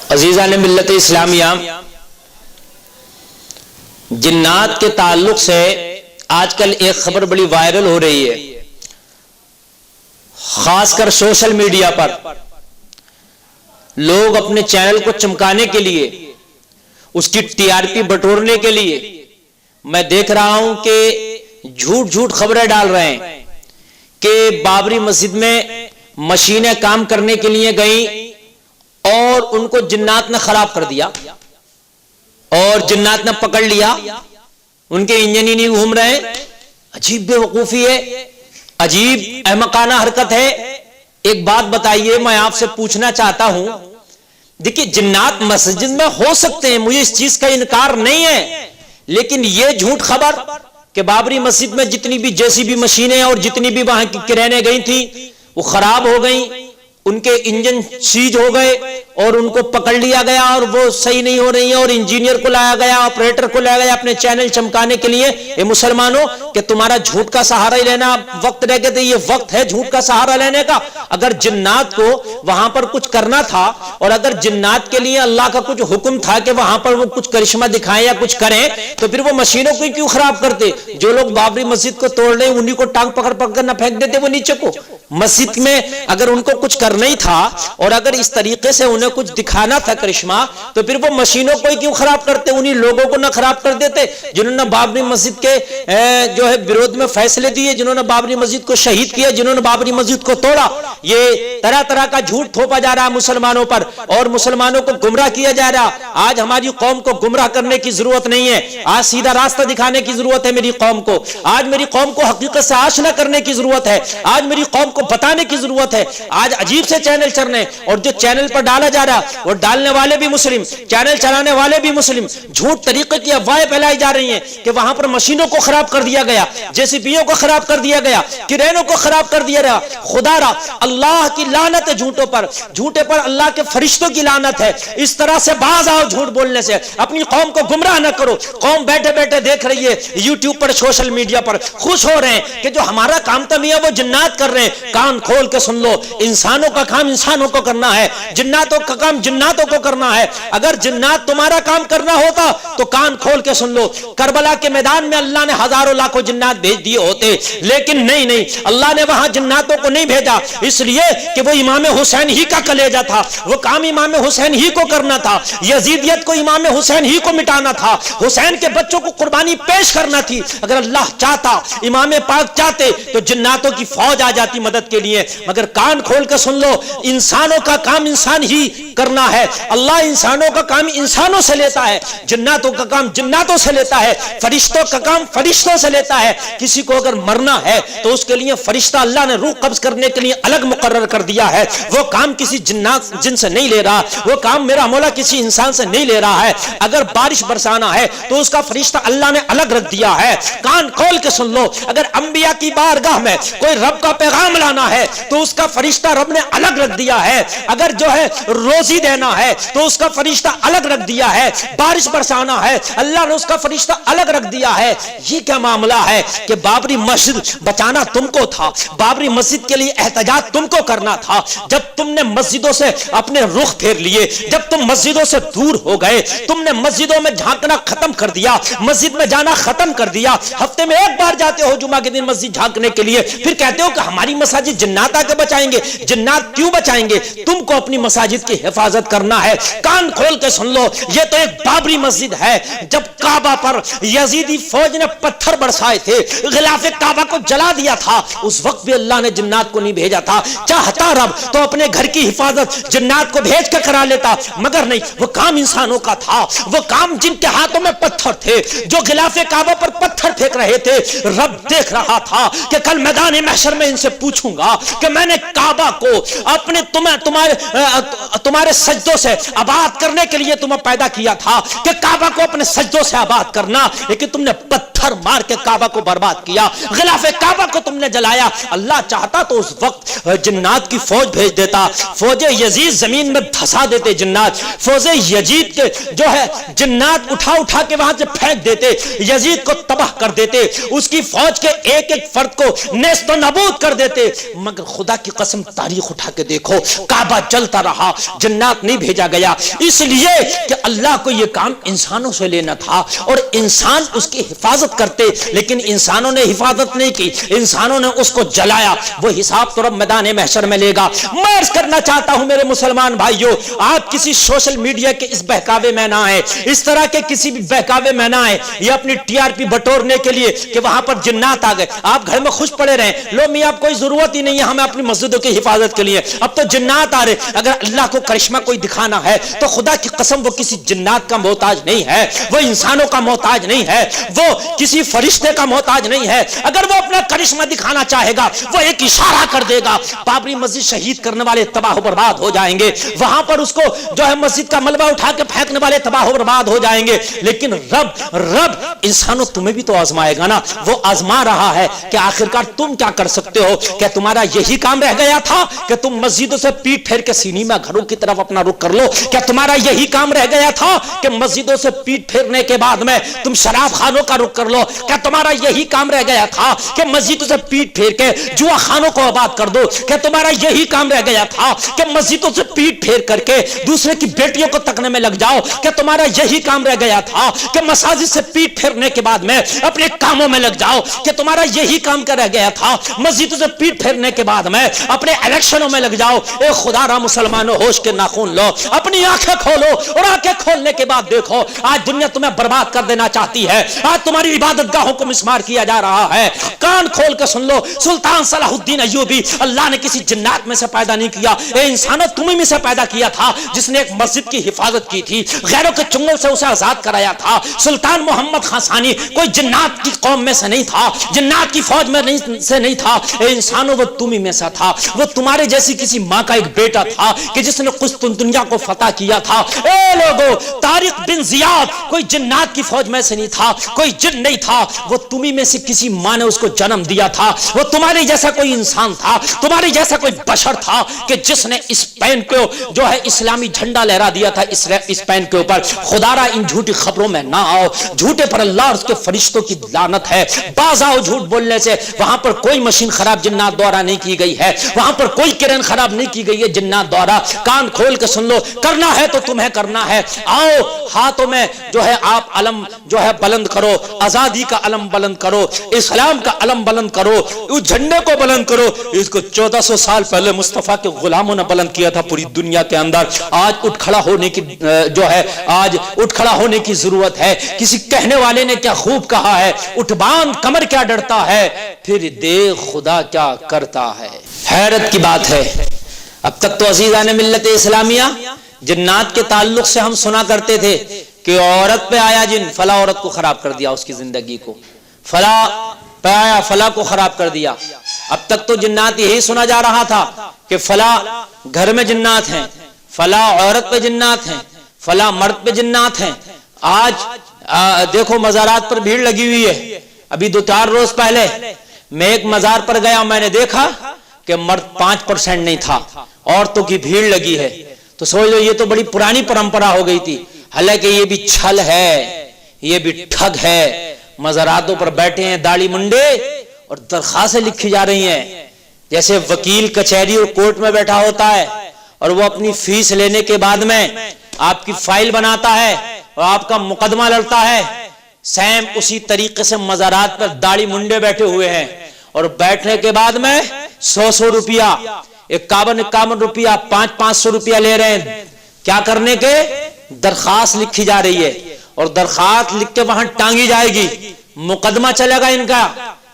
عزیزان ملت اسلامیہ، جنات کے تعلق سے آج کل ایک خبر بڑی وائرل ہو رہی ہے، خاص کر سوشل میڈیا پر لوگ اپنے چینل کو چمکانے کے لیے، اس کی ٹی آر پی بٹورنے کے لیے میں دیکھ رہا ہوں کہ جھوٹ جھوٹ خبریں ڈال رہے ہیں کہ بابری مسجد میں مشینیں کام کرنے کے لیے گئیں اور ان کو جنات نے خراب کر دیا اور جنات نے پکڑ لیا، ان کے انجن ہی نہیں گھوم رہے۔ عجیب بے وقوفی ہے، عجیب احمقانہ حرکت ہے۔ ایک بات بتائیے، میں آپ سے پوچھنا چاہتا ہوں، دیکھیے جنات مسجد میں ہو سکتے ہیں، مجھے اس چیز کا انکار نہیں ہے، لیکن یہ جھوٹ خبر کہ بابری مسجد میں جتنی بھی جیسی بھی مشینیں اور جتنی بھی وہاں کی کرینے گئی تھی وہ خراب ہو گئیں، ان کے انجن سیج ہو گئے اور ان کو پکڑ لیا گیا اور وہ صحیح نہیں ہو رہی ہیں اور انجینئر کو لایا گیا، آپریٹر کو لایا گیا اپنے چینل چمکانے کے لیے۔ اے مسلمانوں، کہ تمہارا جھوٹ کا سہارا ہی لینا وقت رہ گئے تھے، یہ وقت ہے جھوٹ کا سہارا لینے کا۔ اگر جنات کو وہاں پر کچھ کرنا تھا اور اگر جنات کے لیے اللہ کا کچھ حکم تھا کہ وہاں پر وہ کچھ کرشمہ دکھائیں یا کچھ کریں، تو پھر وہ مشینوں کو کیوں خراب کرتے؟ جو لوگ بابری مسجد کو توڑ رہے ہیں انہی کو ٹانگ پکڑ پکڑ کر نہ پھینک دیتے وہ نیچے کو۔ مسجد میں اگر ان کو کچھ کرنا ہی تھا اور اگر اس طریقے سے انہیں کچھ دکھانا تھا کرشمہ، تو پھر وہ مشینوں کو کیوں خراب کرتے؟ انہی لوگوں کو نہ خراب کر دیتے جنہوں نے بابری مسجد کے جو ہے بیروت میں فیصلے دیے، جنہوں نے بابری مسجد کو شہید کیا، جنہوں نے بابری مسجد کو توڑا۔ یہ طرح طرح کا جھوٹ تھوپا جا رہا ہے مسلمانوں پر اور مسلمانوں کو گمراہ کیا جا رہا۔ آج ہماری قوم کو گمراہ کرنے کی ضرورت نہیں ہے، آج سیدھا راستہ دکھانے کی ضرورت ہے میری قوم کو۔ آج میری قوم کو حقیقت سے آشنا کرنے کی ضرورت ہے، آج میری قوم کو بتانے کی ضرورت ہے۔ آج عجیب سے چینل چل رہے ہیں اور جو چینل پر ڈالا جا رہا اور ڈالنے والے بھی مسلم، چینل چلانے والے بھی مسلم، جھوٹ طریقے کی افواہیں پھیلائی جا رہی ہیں کہ وہاں پر مشینوں کو خراب کر دیا گیا، جیسیبیوں کو خراب کر دیا گیا، کرینوں کو خراب کر دیا گیا۔ خدا را اللہ کی لعنت ہے جھوٹوں پر، جھوٹے پر اللہ کے فرشتوں کی لعنت ہے۔ اس طرح سے باز آؤ جھوٹ بولنے سے، اپنی قوم کو گمراہ نہ کرو۔ قوم بیٹھے بیٹھے دیکھ رہی ہے یوٹیوب پر، سوشل میڈیا پر، خوش ہو رہے ہیں کہ جو ہمارا کام تھا میاں وہ جنات کر رہے ہیں۔ کان کھول کے سن لو، انسانوں کا کام انسانوں کو کرنا ہے، جناتوں کا کام جناتوں کو کرنا ہے۔ اگر جنات تمہارا کام کرنا ہوتا تو کان کھول کے سن لو، کربلا کے میدان میں اللہ نے ہزاروں لاکھوں جنات بھیج دیے ہوتے، لیکن نہیں، اللہ نے وہاں جناتوں کو نہیں بھیجا، اس لیے کہ وہ امام حسین ہی کا کلیجہ تھا، وہ کام امام حسین ہی کو کرنا تھا، یزیدیت کو امام حسین ہی کو مٹانا تھا، حسین کے بچوں کو قربانی پیش کرنا تھی۔ اگر اللہ چاہتا، امام پاک چاہتے تو جناتوں کی فوج آ جاتی مدد کے لیے، مگر کان کھول کے سن لو، انسانوں کا کام انسان ہی کرنا ہے۔ اللہ انسانوں کا کام انسانوں سے لیتا ہے، جناتوں کا کام جناتوں سے لیتا ہے، فرشتوں کا کام فرشتوں سے لیتا ہے۔ کسی کو اگر مرنا ہے تو اس کے لیے فرشتہ اللہ نے روح قبض کرنے کے لیے الگ مقرر کر دیا ہے، وہ کام کسی جن سے نہیں لے رہا، وہ کام میرا مولا کسی انسان سے نہیں لے رہا ہے۔ اگر بارش برسانا ہے تو اس کا فرشتہ اللہ نے الگ رکھ دیا ہے۔ کان کھول کے سن لو، اگر انبیاء کی بارگاہ میں کوئی رب کا پیغام لانا ہے تو اس کا فرشتہ رب نے الگ رکھ دیا ہے۔ اگر جو ہے روزی دینا ہے تو اس کا فرشتہ الگ رکھ دیا ہے، بارش برسانا ہے اللہ نے اس کا فرشتہ الگ رکھ دیا ہے۔ یہ کیا معاملہ ہے کہ بابری مسجد بچانا تم کو تھا، بابری مسجد کے لیے احتجاج تم کو کرنا تھا۔ جب تم نے مسجدوں سے اپنے رخ پھیر لیے، جب تم مسجدوں سے دور ہو گئے، تم نے مسجدوں میں جھانکنا ختم کر دیا، مسجد میں جانا ختم کر دیا، ہفتے میں ایک بار جاتے ہو جمعہ کے دن مسجد جھانکنے کے لیے، پھر کہتے ہو کہ ہماری مساجد جنات آ کے بچائیں گے۔ جنات کیوں بچائیں گے؟ تم کو اپنی مساجد کی حفاظت کرنا ہے۔ کان کھول کے سن لو، یہ تو ایک بابری مسجد ہے۔ جب کعبہ پر یزیدی فوج نے پتھر برسائے تھے، غلاف کعبہ کو جلا دیا تھا، اس وقت بھی اللہ نے جنات کو نہیں بھیجا تھا۔ چاہتا رب تو اپنے گھر کی حفاظت جنات کو بھیج کے کرا لیتا، مگر نہیں، وہ کام انسانوں کا تھا، وہ کام جن کے ہاتھوں میں پتھر تھے، جو غلاف کعبہ پر پتھر پھینک رہے تھے، رب دیکھ رہا تھا کہ کل میدان محشر میں ان سے پوچھوں گا کہ میں نے کعبہ کو اپنے تمہارے سجدوں سے آباد کرنے کے لیے تمہیں پیدا کیا تھا کہ کعبہ کو اپنے سجدوں سے آباد کرنا، لیکن تم نے پتھر پتھر مار کے کعبہ کو برباد کیا، غلاف کعبہ کو تم نے جلایا، اللہ چاہتا تو اس وقت جنات کی فوج بھیج دیتا، فوج یزید زمین میں دھسا دیتے جنات، فوج یزید کے جو ہے جنات اٹھا اٹھا کے وہاں سے پھینک دیتے، یزید کو تباہ کر دیتے، اس کی فوج کے ایک ایک فرد کو نیست و نابود کر دیتے، مگر خدا کی قسم تاریخ اٹھا کے دیکھو کعبہ جلتا رہا، جنات نہیں بھیجا گیا، اس لیے کہ اللہ کو یہ کام انسانوں سے لینا تھا اور انسان اس کی حفاظت کرتے، لیکن انسانوں نے حفاظت نہیں کی، انسانوں نے اس کو جلایا، وہ حساب تو رب میدان محشر میں لے گا۔ میں عرض کرنا چاہتا ہوں میرے مسلمان بھائیوں، آپ کسی سوشل میڈیا کے اس بہکاوے میں نہ آئے، اس طرح کے کسی بھی بہکاوے میں نہ آئے، یہ اپنی ٹی آر پی بٹورنے کے لیے کہ وہاں پر جنات آ گئے، آپ گھر میں خوش پڑے رہیں، لو میاں اب کوئی ضرورت ہی نہیں ہے ہمیں اپنی مسجدوں کی حفاظت کے لیے، اب تو جنات آ رہے۔ اگر اللہ کو کرشمہ کوئی دکھانا ہے تو خدا کی قسم وہ کسی جنات کا محتاج نہیں ہے، وہ انسانوں کا محتاج نہیں ہے، وہ کسی فرشتے کا محتاج نہیں ہے، اگر وہ اپنا کرشمہ دکھانا چاہے گا وہ ایک اشارہ کر دے گا، بابری مسجد شہید کرنے والے تباہ و برباد ہو جائیں گے، وہاں پر اس کو جو ہے مسجد کا ملبہ اٹھا کے پھینکنے والے تباہ و برباد ہو جائیں گے، لیکن رب انسانوں تمہیں بھی تو آزمائے گا نا، وہ آزما رہا ہے کہ آخرکار تم کیا کر سکتے ہو، کہ تمہارا یہی کام رہ گیا تھا کہ تم مسجدوں سے پیٹ پھیر کے سینما گھروں کی طرف اپنا رخ کر لو، کیا تمہارا یہی کام رہ گیا تھا کہ مسجدوں سے پیٹ پھیرنے کے بعد میں تم شراب خانوں کا رخ کر لو، کیا تمہارا یہی کام رہ گیا تھا کہ مسجدوں سے پیٹ پھیر کے جوا خانوں کو آباد کر دو، کیا تمہارا یہی کام رہ گیا تھا کہ مسجدوں سے پیٹ پھیر کر کے دوسرے کی بیٹیوں کو تکنے میں لگ جاؤ، کیا تمہارا یہی کام رہ گیا تھا کہ مساجد سے پیٹ پھیرنے کے بعد میں اپنے کاموں میں لگ جاؤ، کہ تمہارا یہی کام کیا رہ گیا تھا مسجدوں سے پیٹ پھیرنے کے بعد میں اپنے الیکشنوں میں لگ جاؤ۔ اے خدا را مسلمانوں ہوش کے ناخن لو، اپنی آنکھیں کھولو، اور آنکھیں کھولنے کے بعد دیکھو آج دنیا تمہیں برباد کر دینا چاہتی ہے، آج تمہاری عبادت گاہوں کو مسمار کیا جا رہا ہے، کان کھول کے سن لو، سلطان صلاح الدین ایوبی اللہ نے کسی جنات میں سے پیدا نہیں کیا، اے انسانوں تمہیں میں سے پیدا کیا تھا، جس نے ایک مسجد کی حفاظت کی تھی، غیروں کے چنگل سے اسے آزاد کرایا تھا۔ سلطان محمد خان ثانی کوئی جنات کی قوم میں سے نہیں تھا، جنات کی فوج میں سے نہیں تھا، اے انسانوں وہ تمہیں میں سے تھا، وہ تمہارے جیسی کسی ماں کا ایک بیٹا تھا کہ جس نے قسطنطنیہ کو فتح کیا تھا۔ اے لوگو، طارق بن زیاد کوئی جنات کی فوج میں سے نہیں تھا، کوئی جن نہیں تھا، وہ تمہیں میں سے کسی ماں نے اس کو جنم دیا تھا، وہ تمہارے جیسا کوئی انسان تھا، تمہارے جیسا کوئی بشر تھا کہ جس نے اسپین کو جو ہے اسلامی جھنڈا لہرا دیا تھا اسپین کے اوپر۔ خدا را ان جھوٹی خبروں میں نہ آؤ، جھوٹے پر اللہ اور اس کے فرشتوں کی لعنت ہے، باز آؤ جھوٹ بولنے سے، وہاں پر کوئی مشین خراب جنات دوارا نہیں کی گئی ہے، وہاں پر کوئی کرن خراب نہیں کی گئی ہے جنات دوارا، کان کھول کے سن لو، کرنا ہے تو تمہیں کرنا ہے، آؤ ہاتھوں میں جو ہے آپ علم جو ہے بلند کرو، آزادی کا علم بلند کرو، اسلام کا علم بلند کرو، اس جھنڈے کو بلند کرو، اس کو 1400 سال پہلے مصطفیٰ کے غلاموں نے بلند کیا تھا پوری دنیا کے اندر۔ آج اٹھ کھڑا ہونے کی جو ہے آج اٹھ کھڑا ہونے کی ضرورت ہے۔ کسی کہنے والے نے کیا خوب کہا ہے، اٹھ باندھ کمر کیا ڈرتا ہے، پھر دیکھ خدا کیا کرتا ہے۔ حیرت کی بات ہے، اب تک تو عزیزان ملت اسلامیہ جنات کے تعلق سے ہم سنا کرتے تھے کہ عورت پہ آیا جن، فلاں عورت کو خراب کر دیا، اس کی زندگی کو، فلاں پہ آیا فلاں کو خراب کر دیا۔ اب تک تو جنات یہی سنا جا رہا تھا کہ فلاں گھر میں جنات ہیں، فلاں عورت پہ جنات ہیں، فلاں مرد پہ جنات ہیں۔ آج دیکھو مزارات پر بھیڑ لگی ہوئی ہے۔ ابھی 2-4 روز پہلے میں ایک مزار پر گیا، میں نے دیکھا کہ مرد 5% نہیں تھا، عورتوں کی بھیڑ لگی ہے۔ تو سمجھ لو یہ تو بڑی پرانی پرمپرا ہو گئی تھی، حالانکہ یہ بھی چھل ہے، یہ بھی ٹھگ ہے۔ مزاراتوں پر بیٹھے ہیں داڑھی منڈے اور درخواستیں لکھی جا رہی ہیں، جیسے وکیل کچہری اور کورٹ میں بیٹھا ہوتا ہے اور وہ اپنی فیس لینے کے بعد میں آپ کی فائل بناتا ہے اور آپ کا مقدمہ لڑتا ہے، سیم اسی طریقے سے مزارات پر داڑھی منڈے بیٹھے ہوئے ہیں اور بیٹھنے کے بعد میں 100 روپیہ، 51 روپیہ، 500 روپیہ لے رہے ہیں۔ کیا کرنے کے؟ درخواست لکھی جا رہی ہے اور درخواست لکھ کے وہاں ٹانگی جائے گی، مقدمہ چلے گا ان کا،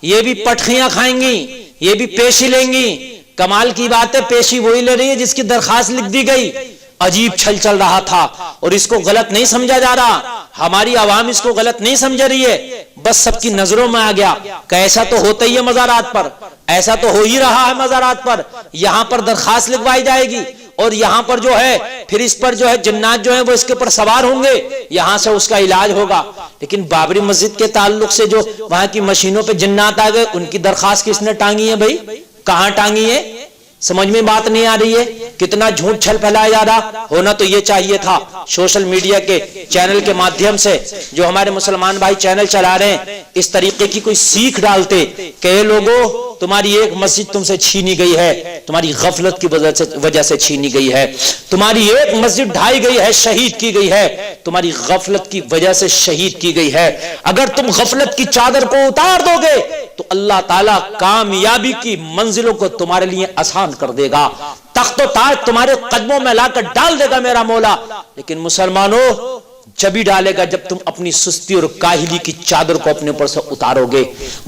یہ بھی پٹخیاں کھائیں گی، یہ بھی پیشی لیں گی۔ کمال کی بات ہے، پیشی وہی لے رہی ہے جس کی درخواست لکھ دی گئی۔ عجیب چھل چل رہا تھا اور اس کو غلط نہیں سمجھا جا رہا، ہماری عوام اس کو غلط نہیں سمجھ رہی ہے، بس سب کی نظروں میں آ گیا کہ ایسا تو ہوتا ہی ہے مزارات پر، ایسا تو ہو ہی رہا ہے مزارات پر، یہاں پر درخواست لکھوائی جائے گی اور یہاں پر جو ہے پھر اس پر جو ہے جنات جو ہیں وہ اس کے پر سوار ہوں گے, یہاں سے اس کا علاج ہوگا. لیکن بابری مسجد کے تعلق سے جو وہاں کی مشینوں پہ جنات آ گئے, ان کی درخواست کس نے ٹانگی ہے بھائی؟ کہاں ٹانگی ہے؟ سمجھ میں بات نہیں آ رہی ہے. کتنا جھوٹ چھل پھیلایا جا رہا. ہونا تو یہ چاہیے تھا سوشل میڈیا کے چینل کے مادھیم سے جو ہمارے مسلمان بھائی چینل چلا رہے ہیں, اس طریقے کی کوئی سیکھ ڈالتے کہ اے لوگوں تمہاری ایک مسجد تم سے چھینی گئی ہے, تمہاری غفلت کی وجہ سے چھینی گئی ہے. تمہاری ایک مسجد ڈھائی گئی ہے, شہید کی گئی ہے, تمہاری غفلت کی وجہ سے شہید کی گئی ہے. اگر تم غفلت کی چادر کو اتار دو گے تو اللہ تعالیٰ کامیابی کی منزلوں کو تمہارے لیے آسان کر دے گا, تخت و تاج تمہارے قدموں میں لا کر ڈال دے گا میرا مولا. لیکن مسلمانوں جبھی ڈالے گا جب تم اپنی سستی اور کاہلی کی چادر کو اپنے اوپر سے اتارو گے.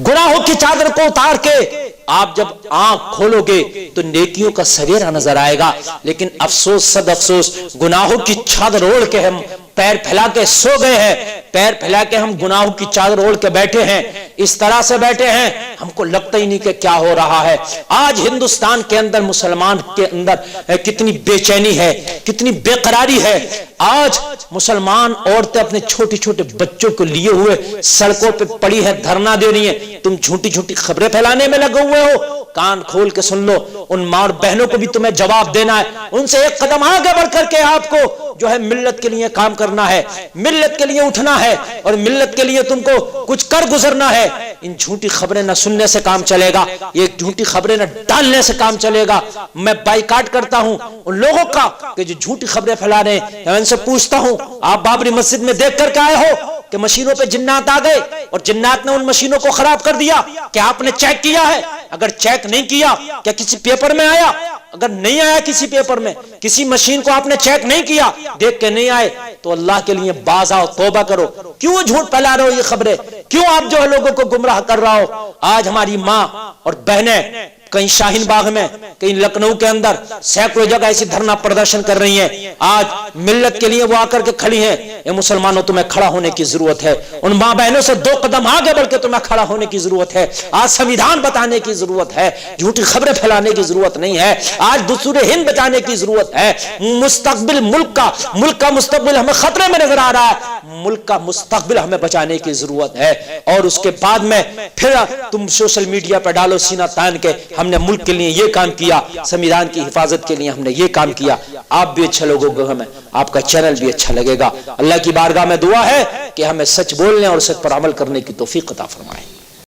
گناہوں کی چادر کو اتار کے آپ جب آنکھ کھولو گے تو نیکیوں کا سویرا نظر آئے گا. لیکن افسوس صد افسوس, گناہوں کی چادر اوڑھ کے ہم پیر پھیلا کے سو گئے ہیں, پیر پھیلا کے ہم گناہوں کی چادر اوڑھ کے بیٹھے ہیں. اس طرح سے بیٹھے ہیں ہم کو لگتا ہی نہیں کہ کیا ہو رہا ہے. آج ہندوستان کے اندر مسلمان کے اندر کتنی بے چینی ہے, کتنی بے قراری ہے. آج مسلمان عورتیں اپنے چھوٹے چھوٹے بچوں کو لیے ہوئے سڑکوں پہ پڑی ہیں, دھرنا دے رہی ہیں. تم جھوٹی جھوٹی خبریں پھیلانے میں لگے ہوئے ہو. کان کھول کے سن لو, ان ماں اور بہنوں کو بھی تمہیں جواب دینا ہے. ان سے ایک قدم آگے بڑھ کر کے آپ کو جو ہے ملت کے لیے کام کرنا ہے, ملت کے لیے اٹھنا ہے, اور ملت کے لیے تم کو کچھ کر گزرنا ہے. ان جھوٹی خبریں نہ سننے سے کام چلے گا, یہ جھوٹی خبریں نہ ڈالنے سے کام چلے گا. میں بائیکاٹ کرتا ہوں ان لوگوں کا کہ جو جھوٹی خبریں پھیلا رہے ہیں. میں ان سے پوچھتا ہوں, آپ بابری مسجد میں دیکھ کر کے آئے ہو کہ مشینوں پہ جنات آ گئے اور جنات نے ان مشینوں کو خراب کر دیا؟ کیا آپ نے چیک کیا ہے؟ اگر چیک نہیں کیا کیا کسی پیپر میں آیا؟ اگر نہیں آیا کسی پیپر میں, کسی مشین کو آپ نے چیک نہیں کیا, دیکھ کے نہیں آئے, تو اللہ کے لیے باز آؤ, توبہ کرو. کیوں جھوٹ پھیلا رہے ہو یہ خبریں؟ کیوں آپ جو ہے لوگوں کو گمراہ کر رہا ہو؟ آج ہماری ماں اور بہنیں کہیں شاہین باغ میں, کہیں لکھنؤ کے اندر سینکڑوں جگہ ایسی دھرنا پردرشن کر رہی ہیں. آج ملت کے لیے وہ آ کر کے کھڑی ہیں. اے مسلمانوں تمہیں کھڑا ہونے کی ضرورت ہے. ان ماں بہنوں سے 2 قدم آگے بڑھ کے تمہیں کھڑا ہونے کی ضرورت ہے. آج سنویدھان بتانے کی ضرورت ہے, جھوٹی خبریں پھیلانے کی ضرورت نہیں ہے. آج دستور ہند بچانے کی ضرورت ہے. مستقبل ملک کا مستقبل ہمیں خطرے میں نظر آ رہا ہے. ملک کا مستقبل ہمیں بچانے کی ضرورت ہے. اور اس کے بعد میں پھر تم سوشل میڈیا پہ ڈالو سینہ تان کے ہم نے ملک کے لیے یہ کام کیا, سنویدھان کی حفاظت کے لیے ہم نے یہ کام کیا. آپ بھی اچھا لوگوں کو, ہمیں آپ کا چینل بھی اچھا لگے گا. اللہ کی بارگاہ میں دعا ہے کہ ہمیں سچ بولنے اور سچ پر عمل کرنے کی توفیق عطا فرمائے.